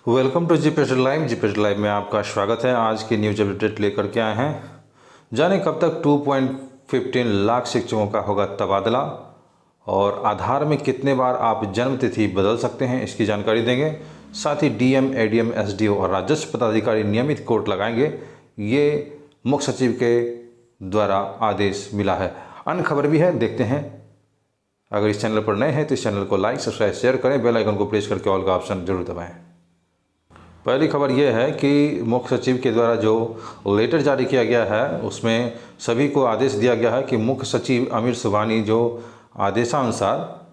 Welcome to GPS live में आपका स्वागत है। आज की न्यूज अपडेट लेकर के आए हैं। जाने कब तक 2.15 लाख शिक्षकों का होगा तबादला और आधार में कितने बार आप जन्म तिथि बदल सकते हैं, इसकी जानकारी देंगे। साथ ही डीएम, एडीएम, एसडीओ और राजस्व पदाधिकारी नियमित कोर्ट लगाएंगे, ये मुख्य सचिव के द्वारा आदेश मिला है। अन्य खबर भी है, देखते हैं। अगर इस चैनल पर नए हैं तो इस चैनल को लाइक, सब्सक्राइब, शेयर करें, बेल आइकन को प्रेस करके ऑल का ऑप्शन जरूर दबाएं। पहली खबर यह है कि मुख्य सचिव के द्वारा जो लेटर जारी किया गया है उसमें सभी को आदेश दिया गया है कि मुख्य सचिव अमीर सुबहानी जो आदेशानुसार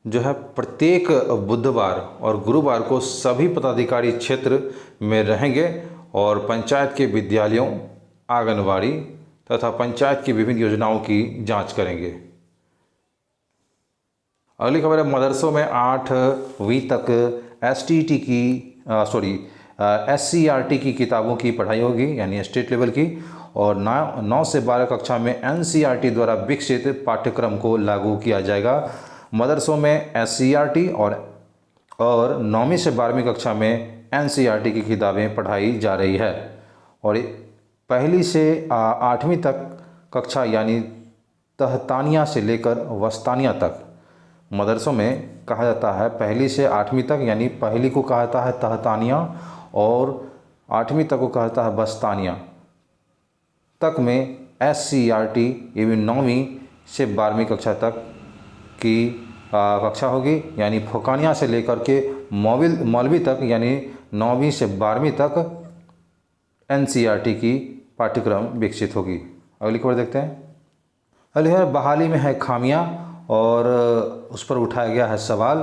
जो है प्रत्येक बुधवार और गुरुवार को सभी पदाधिकारी क्षेत्र में रहेंगे और पंचायत के विद्यालयों, आंगनवाड़ी तथा पंचायत की विभिन्न योजनाओं की जांच करेंगे। अगली खबर है, मदरसों में 8वीं तक SCERT की किताबों की पढ़ाई होगी, यानी स्टेट लेवल की, और 9 से 12 कक्षा में NCERT द्वारा विकसित पाठ्यक्रम को लागू किया जाएगा। मदरसों में SCERT और 9वीं से 12वीं कक्षा में NCERT की किताबें पढ़ाई जा रही है और पहली से 8वीं तक कक्षा यानी तहतानिया से लेकर वस्तानिया तक मदरसों में कहा जाता है। पहली से 8वीं तक यानी पहली को कहा जाता है तहतानिया और 8वीं तक को कहा जाता है बस्तानिया तक में SCERT एवं 9वीं से 12वीं कक्षा तक की कक्षा होगी, यानी फोकानिया से लेकर के मौलवी तक यानी 9वीं से 12वीं तक NCERT की पाठ्यक्रम विकसित होगी। अगली खबर देखते हैं। अगली है, बहाली में है खामियां और उस पर उठाया गया है सवाल।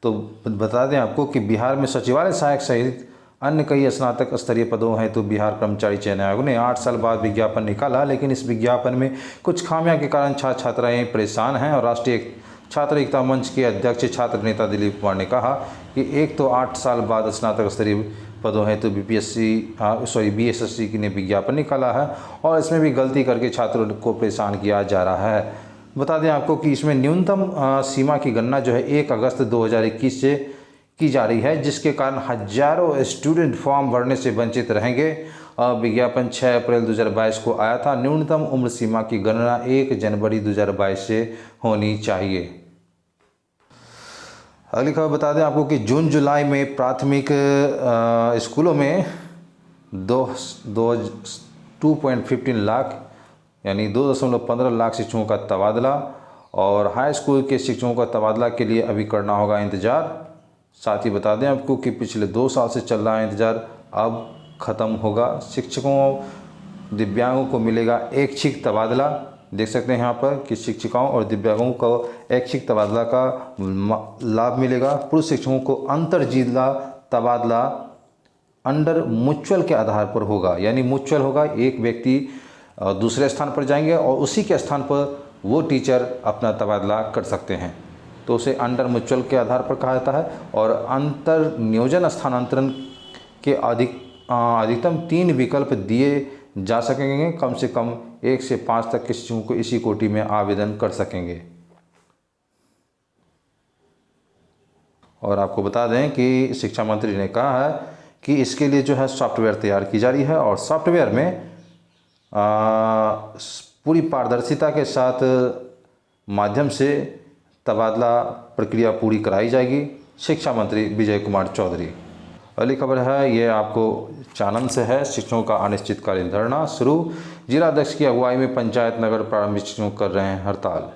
तो बता दें आपको कि बिहार में सचिवालय सहायक सहित अन्य कई स्नातक स्तरीय पदों हैं तो बिहार कर्मचारी चयन आयोग ने 8 साल बाद विज्ञापन निकाला, लेकिन इस विज्ञापन में कुछ खामियां के कारण छात्र छात्राएं परेशान हैं। और राष्ट्रीय छात्र एकता मंच के अध्यक्ष छात्र नेता दिलीप कुमार ने कहा कि एक तो 8 साल बाद स्नातक स्तरीय पदों हैं तो BSSC ने विज्ञापन निकाला है और इसमें भी गलती करके छात्रों को परेशान किया जा रहा है। बता दें आपको कि इसमें न्यूनतम सीमा की गणना जो है 1 अगस्त 2021 से की जा रही है, जिसके कारण हजारों स्टूडेंट फॉर्म भरने से वंचित रहेंगे। विज्ञापन 6 अप्रैल 2022 को आया था। न्यूनतम उम्र सीमा की गणना 1 जनवरी 2022 से होनी चाहिए। अगली खबर बता दें आपको कि जून जुलाई में प्राथमिक स्कूलों में 2.15 लाख यानी 2.15 लाख शिक्षकों का तबादला और हाई स्कूल के शिक्षकों का तबादला के लिए अभी करना होगा इंतज़ार। साथ ही बता दें आपको कि पिछले 2 साल से चल रहा इंतज़ार अब ख़त्म होगा। शिक्षकों दिव्यांगों को मिलेगा ऐच्छिक तबादला। देख सकते हैं यहाँ पर कि शिक्षिकाओं और दिव्यांगों को ऐच्छिक तबादला का लाभ मिलेगा। पुरुष शिक्षकों को अंतर जिला तबादला अंडर म्यूचुअल के आधार पर होगा, यानी म्यूचुअल होगा, एक व्यक्ति दूसरे स्थान पर जाएंगे और उसी के स्थान पर वो टीचर अपना तबादला कर सकते हैं, तो उसे अंडर म्यूचुअल के आधार पर कहा जाता है। और अंतर नियोजन स्थानांतरण के अधिकतम 3 विकल्प दिए जा सकेंगे। कम से कम 1 से 5 तक के शिक्षकों को इसी कोटि में आवेदन कर सकेंगे। और आपको बता दें कि शिक्षा मंत्री ने कहा है कि इसके लिए जो है सॉफ्टवेयर तैयार की जा रही है और सॉफ्टवेयर में पूरी पारदर्शिता के साथ माध्यम से तबादला प्रक्रिया पूरी कराई जाएगी। शिक्षा मंत्री विजय कुमार चौधरी। अगली खबर है, ये आपको चानन से है। शिक्षकों का अनिश्चितकालीन धरना शुरू। जिलाध्यक्ष की अगुवाई में पंचायत नगर प्रारंभिक शिक्षक कर रहे हैं हड़ताल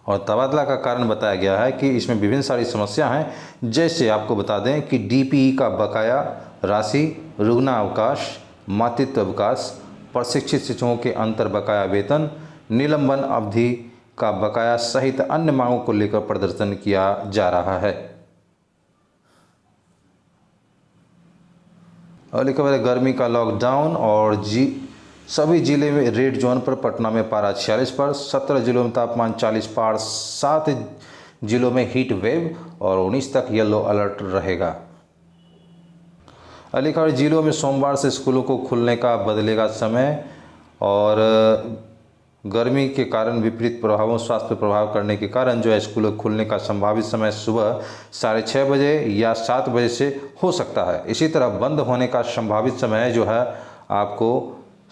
और तबादला का कारण बताया गया है कि इसमें विभिन्न सारी समस्या हैं, जैसे आपको बता दें कि DPE का बकाया राशि, रुग्ण अवकाश, मातृत्व अवकाश, प्रशिक्षित शिक्षकों के अंतर बकाया वेतन, निलंबन अवधि का बकाया सहित अन्य मांगों को लेकर प्रदर्शन किया जा रहा है। अगली खबर है, गर्मी का लॉकडाउन और सभी जिले में रेड जोन पर। पटना में पारा 46 पर, 17 जिलों में तापमान 40 पार, 7 जिलों में हीट वेव और 19 तक येलो अलर्ट रहेगा। अगली खबर, जिलों में सोमवार से स्कूलों को खुलने का बदलेगा समय और गर्मी के कारण विपरीत प्रभावों स्वास्थ्य पर प्रभाव करने के कारण जो है स्कूल खुलने का संभावित समय सुबह 6:30 बजे या 7 बजे से हो सकता है। इसी तरह बंद होने का संभावित समय जो है आपको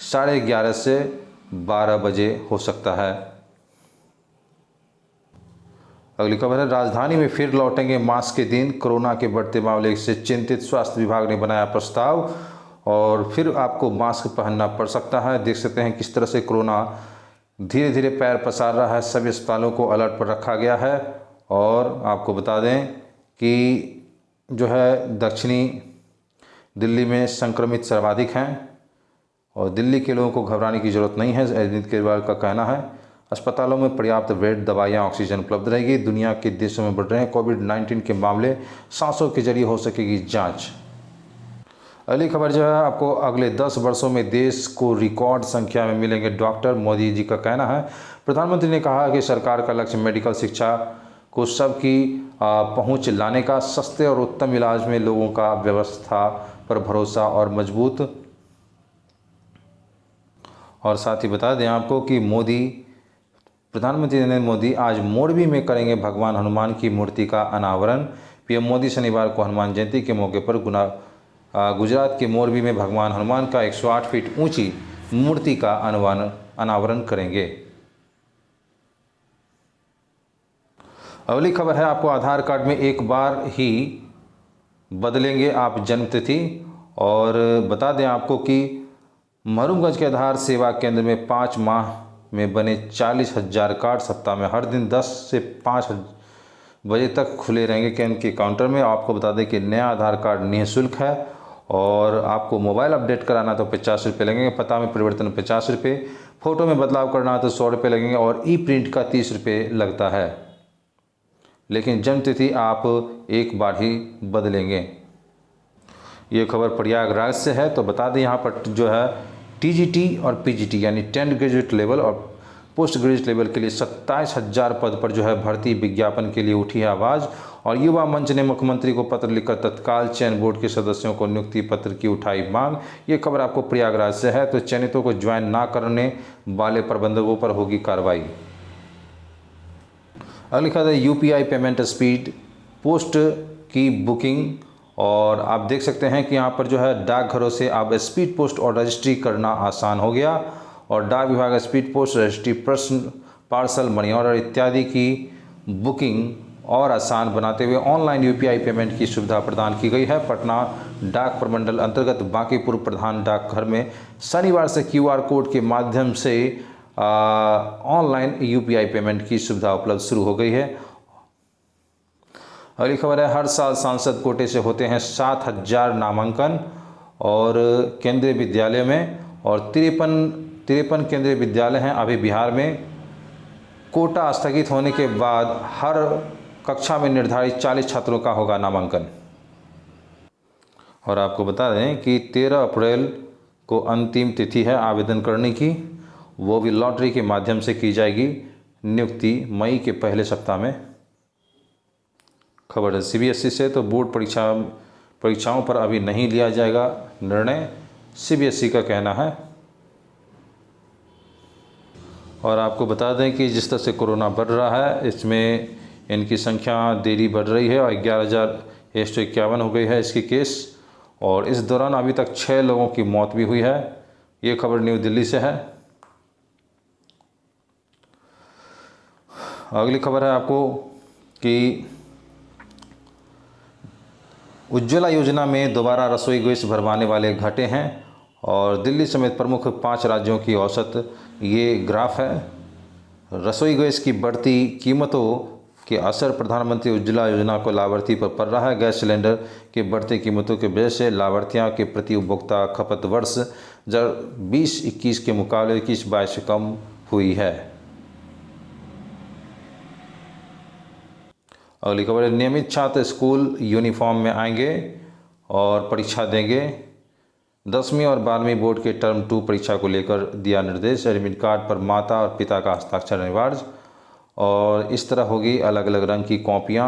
11:30 से 12 बजे हो सकता है। अगली खबर है, राजधानी में फिर लौटेंगे मास्क के दिन, कोरोना के बढ़ते मामले से चिंतित स्वास्थ्य विभाग ने बनाया प्रस्ताव और फिर आपको मास्क पहनना पड़ सकता है। देख सकते हैं किस तरह से कोरोना धीरे धीरे पैर पसार रहा है। सभी अस्पतालों को अलर्ट पर रखा गया है और आपको बता दें कि जो है दक्षिणी दिल्ली में संक्रमित सर्वाधिक हैं और दिल्ली के लोगों को घबराने की ज़रूरत नहीं है। अरविंद केजरीवाल का कहना है अस्पतालों में पर्याप्त बेड, दवाइयाँ, ऑक्सीजन उपलब्ध रहेगी। दुनिया के देशों में बढ़ रहे हैं कोविड-19 के मामले, सांसों के जरिए हो सकेगी जांच। अगली खबर जो है आपको, अगले 10 वर्षों में देश को रिकॉर्ड संख्या में मिलेंगे डॉक्टर, मोदी जी का कहना है। प्रधानमंत्री ने कहा कि सरकार का लक्ष्य मेडिकल शिक्षा को सबकी पहुंच लाने का, सस्ते और उत्तम इलाज में लोगों का व्यवस्था पर भरोसा और मजबूत। और साथ ही बता दें आपको कि प्रधानमंत्री नरेंद्र मोदी आज मोरबी में करेंगे भगवान हनुमान की मूर्ति का अनावरण। पीएम मोदी शनिवार को हनुमान जयंती के मौके पर गुजरात के मोरबी में भगवान हनुमान का 108 फीट ऊंची मूर्ति का अनावरण करेंगे। अगली खबर है आपको, आधार कार्ड में एक बार ही बदलेंगे आप जन्मतिथि। और बता दें आपको कि महरूमगंज के आधार सेवा केंद्र में 5 माह में बने 40,000 कार्ड सप्ताह में हर दिन 10 से 5 बजे तक खुले रहेंगे केंद्र के काउंटर में। आपको बता दें कि नया आधार कार्ड निःशुल्क है और आपको मोबाइल अपडेट कराना तो 50 रुपये लगेंगे, पता में परिवर्तन 50 रुपये, फ़ोटो में बदलाव करना तो 100 रुपये लगेंगे और ई प्रिंट का 30 रुपये लगता है। लेकिन जन्मतिथि आप एक बार ही बदलेंगे। ये खबर प्रयागराज से है। तो बता दें यहाँ पर जो है टीजीटी और पीजीटी यानी 10th ग्रेजुएट लेवल और पोस्ट ग्रेजुएट लेवल के लिए 27,000 पद पर जो है भर्ती विज्ञापन के लिए उठी है आवाज़। और युवा मंच ने मुख्यमंत्री को पत्र लिखकर तत्काल चयन बोर्ड के सदस्यों को नियुक्ति पत्र की उठाई मांग। ये खबर आपको प्रयागराज से है। तो चयनितों को ज्वाइन ना करने वाले प्रबंधकों पर होगी कार्रवाई। अगली खबर है यूपीआई पेमेंट स्पीड, पोस्ट की बुकिंग। और आप देख सकते हैं कि यहाँ पर जो है डाकघरों से आप स्पीड पोस्ट और रजिस्ट्री करना आसान हो गया। और डाक विभाग स्पीड पोस्ट, रजिस्ट्री, प्रश्न पार्सल, मनी ऑर्डर इत्यादि की बुकिंग और आसान बनाते हुए ऑनलाइन यूपीआई पेमेंट की सुविधा प्रदान की गई है। पटना डाक प्रमंडल अंतर्गत बांकीपुर प्रधान डाकघर में शनिवार से क्यूआर कोड के माध्यम से ऑनलाइन यूपीआई पेमेंट की सुविधा उपलब्ध शुरू हो गई है। अगली खबर है, हर साल सांसद कोटे से होते हैं 7,000 नामांकन और केंद्रीय विद्यालय में। और 53 केंद्रीय विद्यालय हैं अभी बिहार में। कोटा स्थगित होने के बाद हर कक्षा में निर्धारित 40 छात्रों का होगा नामांकन। और आपको बता दें कि 13 अप्रैल को अंतिम तिथि है आवेदन करने की, वो भी लॉटरी के माध्यम से की जाएगी। नियुक्ति मई के पहले सप्ताह में। खबर है सीबीएसई से। तो बोर्ड परीक्षाओं पर अभी नहीं लिया जाएगा निर्णय, सीबीएसई का कहना है। और आपको बता दें कि जिस तरह से कोरोना बढ़ रहा है इसमें इनकी संख्या देरी बढ़ रही है और 11,151 हो गई है इसकी केस। और इस दौरान अभी तक 6 लोगों की मौत भी हुई है। ये खबर न्यू दिल्ली से है। अगली खबर है आपको कि उज्ज्वला योजना में दोबारा रसोई गैस भरवाने वाले घटे हैं। और दिल्ली समेत प्रमुख 5 राज्यों की औसत ये ग्राफ है। रसोई गैस की बढ़ती कीमतों के असर प्रधानमंत्री उज्ज्वला योजना को लाभार्थी पर पड़ रहा है। गैस सिलेंडर के बढ़ती कीमतों की वजह से लाभार्थियों के प्रति उपभोक्ता खपत वर्ष 2020-21 के मुकाबले 21-22 कम हुई है। अगली खबर है, नियमित छात्र स्कूल यूनिफॉर्म में आएंगे और परीक्षा देंगे। 10वीं और 12वीं बोर्ड के टर्म 2 परीक्षा को लेकर दिया निर्देश। एडमिट कार्ड पर माता और पिता का हस्ताक्षर अनिवार्य। और इस तरह होगी अलग अलग रंग की कॉपियाँ।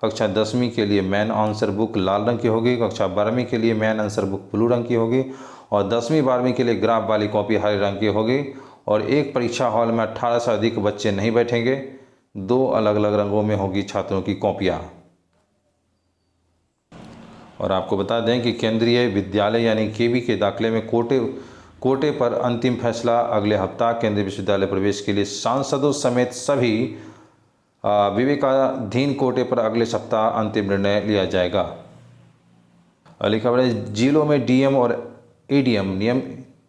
कक्षा 10वीं के लिए मेन आंसर बुक लाल रंग की होगी, कक्षा 12वीं के लिए मेन आंसर बुक ब्लू रंग की होगी और 10वीं 12वीं के लिए ग्राफ वाली कॉपी हरे रंग की होगी। और एक परीक्षा हॉल में 18 से अधिक बच्चे नहीं बैठेंगे। 2 अलग अलग रंगों में होगी छात्रों की कॉपियाँ। और आपको बता दें कि केंद्रीय विद्यालय यानी केवी के दाखिले में कोटे पर अंतिम फैसला अगले हफ्ता। केंद्रीय विश्वविद्यालय प्रवेश के लिए सांसदों समेत सभी विवेकाधीन कोटे पर अगले सप्ताह अंतिम निर्णय लिया जाएगा। अगली खबर है, जिलों में डीएम और एडीएम नियम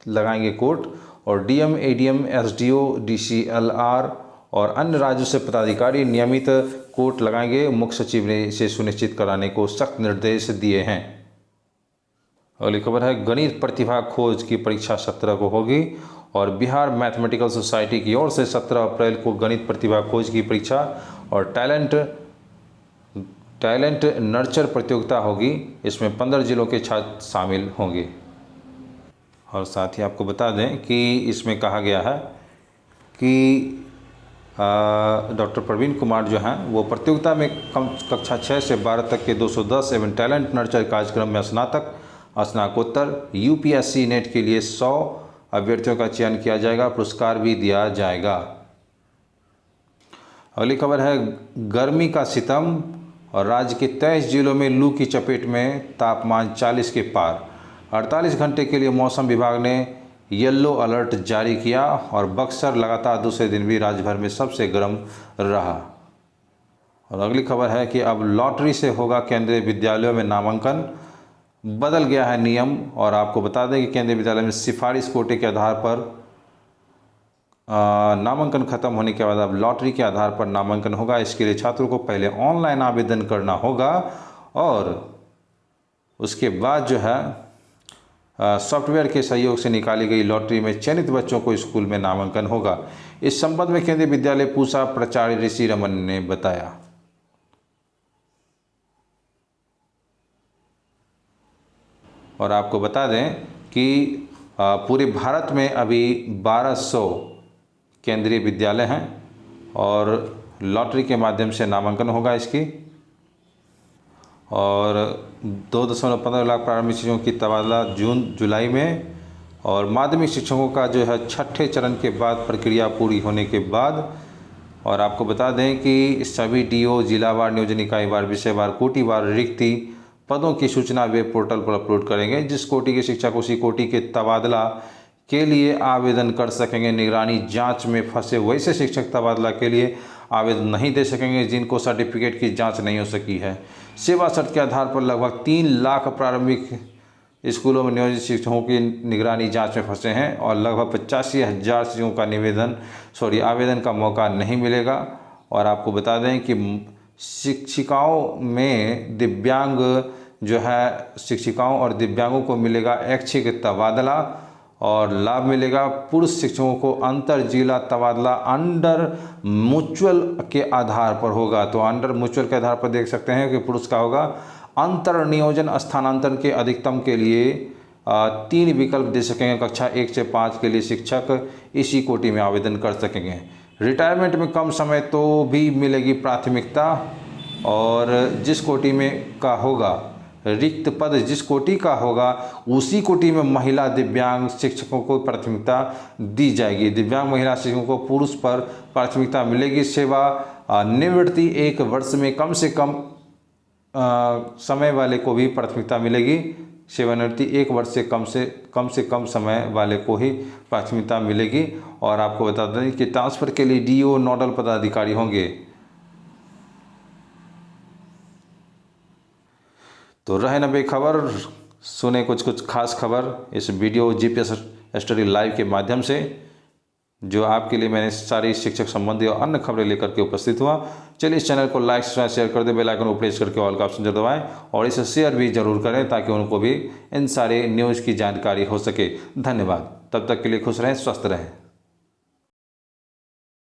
लगाएंगे कोर्ट, और डीएम, एडीएम, एसडीओ, डीसीएलआर और अन्य राज्यों से पदाधिकारी नियमित कोर्ट लगाएंगे। मुख्य सचिव ने इसे सुनिश्चित कराने को सख्त निर्देश दिए हैं। अगली खबर है, गणित प्रतिभा खोज की परीक्षा 17 को होगी, और बिहार मैथमेटिकल सोसाइटी की ओर से 17 अप्रैल को गणित प्रतिभा खोज की परीक्षा और टैलेंट नर्चर प्रतियोगिता होगी। इसमें 15 जिलों के छात्र शामिल होंगे। और साथ ही आपको बता दें कि इसमें कहा गया है कि डॉक्टर प्रवीण कुमार जो हैं वो प्रतियोगिता में कक्षा 6 से 12 तक के 210 एवं टैलेंट नर्चर कार्यक्रम में स्नातक, स्नातकोत्तर, यूपीएससी नेट के लिए 100 अभ्यर्थियों का चयन किया जाएगा। पुरस्कार भी दिया जाएगा। अगली खबर है, गर्मी का सितम, और राज्य के 23 जिलों में लू की चपेट में, तापमान 40 के पार। 48 घंटे के लिए मौसम विभाग ने येलो अलर्ट जारी किया, और बक्सर लगातार दूसरे दिन भी राज्य भर में सबसे गर्म रहा। और अगली खबर है कि अब लॉटरी से होगा केंद्रीय विद्यालयों में नामांकन, बदल गया है नियम। और आपको बता दें कि केंद्रीय विद्यालय में सिफारिश कोटे के आधार पर नामांकन खत्म होने के बाद अब लॉटरी के आधार पर नामांकन होगा। इसके लिए छात्रों को पहले ऑनलाइन आवेदन करना होगा, और उसके बाद जो है सॉफ्टवेयर के सहयोग से निकाली गई लॉटरी में चयनित बच्चों को स्कूल में नामांकन होगा। इस संबंध में केंद्रीय विद्यालय पूसा प्राचार्य ऋषि रमन ने बताया। और आपको बता दें कि पूरे भारत में अभी 1200 केंद्रीय विद्यालय हैं, और लॉटरी के माध्यम से नामांकन होगा इसकी। और 2.15 लाख प्रारंभिक शिक्षकों की तबादला जून जुलाई में, और माध्यमिक शिक्षकों का जो है 6ठे चरण के बाद प्रक्रिया पूरी होने के बाद। और आपको बता दें कि सभी डीओ जिलावार, नियोजन इकाईवार, विषयवार, कोटिवार रिक्ति पदों की सूचना वेब पोर्टल पर अपलोड करेंगे। जिस कोटि के शिक्षक उसी कोटि के तबादला के लिए आवेदन कर सकेंगे। निगरानी जांच में फंसे वैसे शिक्षक तबादला के लिए आवेदन नहीं दे सकेंगे जिनको सर्टिफिकेट की जांच नहीं हो सकी है। सेवा शर्त के आधार पर लगभग 3 लाख प्रारंभिक स्कूलों में नियोजित शिक्षकों की निगरानी जांच में फंसे हैं, और लगभग 85,000 शिक्षकों का आवेदन का मौका नहीं मिलेगा। और आपको बता दें कि शिक्षिकाओं में दिव्यांग जो है, शिक्षिकाओं और दिव्यांगों को मिलेगा ऐच्छिक तबादला, और लाभ मिलेगा। पुरुष शिक्षकों को अंतर जिला तबादला अंडर म्यूचुअल के आधार पर होगा। तो अंडर म्यूचुअल के आधार पर देख सकते हैं कि पुरुष का होगा। अंतर नियोजन स्थानांतरण के अधिकतम के लिए 3 विकल्प दे सकेंगे। कक्षा 1 से 5 के लिए शिक्षक इसी कोटि में आवेदन कर सकेंगे। रिटायरमेंट में कम समय तो भी मिलेगी प्राथमिकता, और जिस कोटि में का होगा रिक्त पद, जिस कोटि का होगा उसी कोटि में महिला दिव्यांग शिक्षकों को प्राथमिकता दी जाएगी। दिव्यांग महिला शिक्षकों को पुरुष पर प्राथमिकता मिलेगी। सेवा निवृत्ति 1 वर्ष में कम से कम समय वाले को भी प्राथमिकता मिलेगी। सेवानिवृत्ति 1 वर्ष से कम समय वाले को ही प्राथमिकता मिलेगी। और आपको बता दें कि ट्रांसफ़र के लिए डीओ नोडल पदाधिकारी होंगे। तो रहे न बेखबर, सुने कुछ खास खबर इस वीडियो जीपीएस स्टडी लाइव के माध्यम से, जो आपके लिए मैंने सारी शिक्षक संबंधी और अन्य खबरें लेकर के उपस्थित हुआ। चलिए इस चैनल को लाइक शेयर कर दें, बेल आइकन को प्रेस करके ऑल का ऑप्शन जरूर दबाएं, और इसे शेयर भी जरूर करें ताकि उनको भी इन सारे न्यूज़ की जानकारी हो सके। धन्यवाद। तब तक के लिए खुश रहें, स्वस्थ रहें।